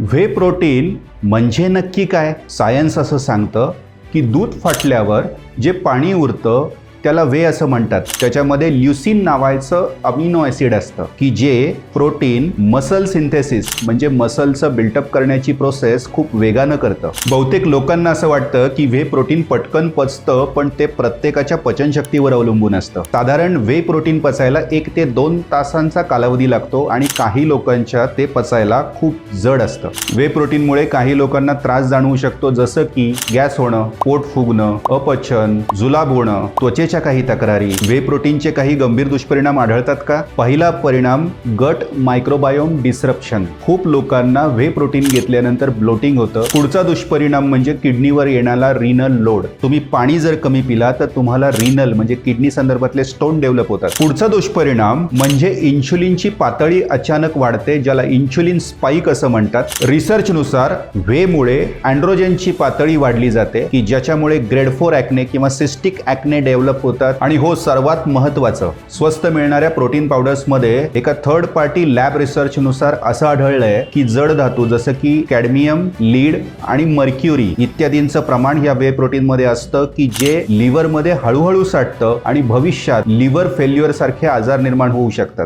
Whey protein म्हणजे नक्की काय? सायन्स असं सांगतं की दूध फाटल्यावर जे पाणी उरतं त्याला व्हे असं म्हणतात. त्याच्यामध्ये ल्युसीन नावाचं अमिनो ॲसिड असतं की जे प्रोटीन मसल सिंथेसिस म्हणजे मसलचं बिल्टअप करण्याची प्रोसेस खूप वेगानं करतं. बहुतेक लोकांना असं वाटतं की व्हे प्रोटीन पटकन पचतं, पण ते प्रत्येकाच्या पचनशक्तीवर अवलंबून असतं. साधारण व्हे प्रोटीन पचायला 1 ते 2 तासांचा कालावधी लागतो आणि काही लोकांच्या ते पचायला खूप जड असतं. व्हे प्रोटीनमुळे काही लोकांना त्रास जाणवू शकतो, जसं की गॅस होणं, पोट फुगणं, अपचन, जुलाब होणं, त्वचेच्या काही तक्रारी. व्हे प्रोटीनचे काही गंभीर दुष्परिणाम आढळतात का? पहिला परिणाम गट मायक्रोबायोम डिसरप्शन. खूप लोकांना व्हे प्रोटीन घेतल्यानंतर ब्लोटिंग होतं. पुढचा दुष्परिणाम म्हणजे किडनीवर येणारा रिनल लोड. तुम्ही पाणी जर कमी पिला तर तुम्हाला रिनल म्हणजे किडनी संदर्भातले स्टोन डेव्हलप होतात. पुढचा दुष्परिणाम म्हणजे इन्शुलिनची पातळी अचानक वाढते, ज्याला इन्शुलिन स्पाइक असं म्हणतात. रिसर्चनुसार व्हेमुळे अँड्रोजनची पातळी वाढली जाते की ज्याच्यामुळे ग्रेड 4 ॲक्ने किंवा सिस्टिक ॲक्ने डेव्हलप होतात. आणि हो, सर्वात महत्त्वाचं, स्वस्त मिळणाऱ्या प्रोटीन पावडर्समध्ये एका थर्ड पार्टी लॅब रिसर्चनुसार असं आढळलंय की जड धातू जसं की कॅडमियम, लीड आणि मर्क्युरी इत्यादींचं प्रमाण ह्या व्हे प्रोटीनमध्ये असतं की जे लिव्हरमध्ये हळूहळू साठतं आणि भविष्यात लिव्हर फेल्युअर सारखे आजार निर्माण होऊ शकतात.